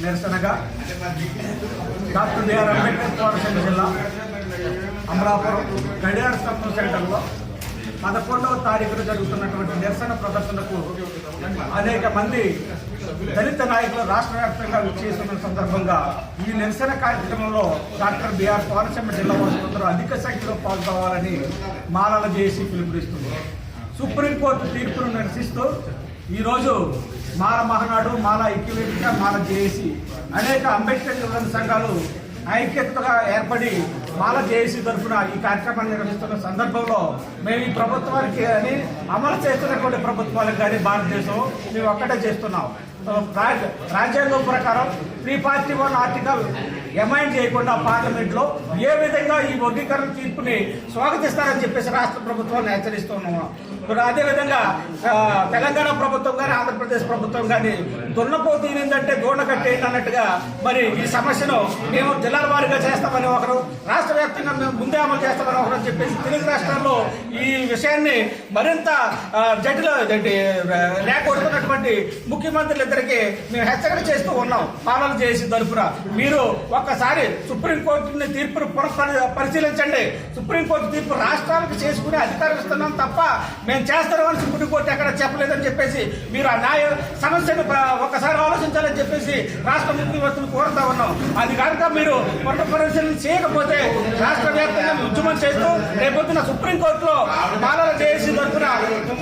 నిరసనగా doctor BR Ambedkar Konaseema జిల్లా అమలాపురం గడియార స్తంభం సెంటర్లో 11వ తారీఖున జరుగుతున్నటువంటి నిరసన ప్రదర్శనకు అనేక మంది దళిత నాయకులు రాష్ట్ర వ్యాప్తంగా విచ్చేస్తున్న సందర్భంగా ఈ నిరసన కార్యక్రమంలో డాక్టర్ బిఆర్ కోనసీమ జిల్లా వాసులందరూ అధిక సంఖ్యలో పాల్గొవాలని మాలల జేఏసీ పిలుపునిస్తుంది. సుప్రీంకోర్టు తీర్పును నిరసిస్తూ ఈరోజు మాల మహానాడు, మాల ఐక్యవేదిక, మాల జేఏసీ అనేక అంబేద్కర్ యువజన సంఘాలు ఐక్యతగా ఏర్పడి మాల జేఏసీ తరఫున ఈ కార్యక్రమాన్ని నిర్వహిస్తున్న సందర్భంలో మేము ఈ ప్రభుత్వానికి కానీ అమలు చేస్తున్నటువంటి ప్రభుత్వాలకు కానీ భారతదేశం మేము ఒక్కటే చేస్తున్నాం. రాజ్యాంగం ప్రకారం 341 ఆర్టికల్ ఎమైండ్ చేయకుండా పార్లమెంట్లో ఏ విధంగా ఈ వర్గీకరణ తీర్పుని స్వాగతిస్తారని చెప్పేసి రాష్ట్ర ప్రభుత్వాన్ని హెచ్చరిస్తున్నాము. అదేవిధంగా తెలంగాణ ప్రభుత్వం కానీ ఆంధ్రప్రదేశ్ ప్రభుత్వం కానీ దున్నపోతు ఏంటంటే దూడ కట్టేయండి అన్నట్టుగా మరి ఈ సమస్యను మేము జిల్లాల వారీగా చేస్తామని ఒకరు, రాష్ట్ర వ్యాప్తంగా మేము ముందే అమలు చేస్తామని ఒకరు అని చెప్పేసి తెలుగు రాష్ట్రాల్లో ఈ విషయాన్ని మరింత లేకొడుతున్నటువంటి ముఖ్యమంత్రులిద్దరికీ మేము హెచ్చరిక చేస్తూ ఉన్నాం. పాలన చేసి తరపున మీరు ఒక్కసారి సుప్రీంకోర్టు తీర్పును పరిశీలించండి. సుప్రీంకోర్టు తీర్పు రాష్ట్రాలకు చేసుకునే అధికారం ఇస్తున్నాం తప్ప మేము చేస్తామని సుప్రీంకోర్టు ఎక్కడ చెప్పలేదని చెప్పేసి మీరు ఆ న్యాయ సమస్యను ఒక్కసారి ఆలోచించాలని చెప్పేసి రాష్ట్ర ముఖ్యమంత్రులు కోరుతా ఉన్నాం. అది కనుక మీరు పరిశీలన చేయకపోతే రాష్ట్ర వ్యాప్తంగా ఉద్యమం చేస్తూ రేపొద్దున సుప్రీంకోర్టులో మాలల జేఏసీ తరఫున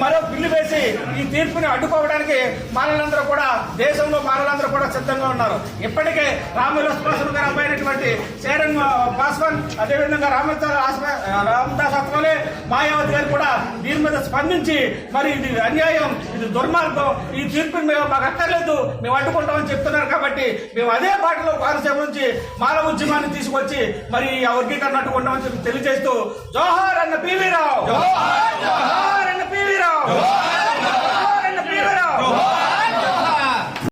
మరో బిల్లు వేసి ఈ తీర్పుని అడ్డుకోవడానికి మాలలందరూ కూడా, దేశంలో మాలలందరూ కూడా సిద్ధంగా ఉన్నారు. ఇప్పటికే రామవిలాస్ పాస్వాన్ గారు అమ్మాయినటువంటి శరణ్ పాస్వాన్, అదేవిధంగా రామదాస్ అత్వాలే, మాయావతి గారు కూడా దీని మీద స్పందించి మరి ఇది అన్యాయం, ఇది దుర్మార్గం, ఈ తీర్పుని మేము మాకు అక్కర్లేదు, మేము అడ్డుకుంటామని చెప్తున్నారు. కాబట్టి మేము అదే పాటలో కోనసీమ నుంచి మాల ఉద్యమాన్ని తీసుకొచ్చి మరి ఆ వర్గీకరణ అడ్డుకుంటామని చెప్పి తెలియజేస్తూ జోహార్ అన్న పివి రావు, జోహార్ అన్న పివి రావు.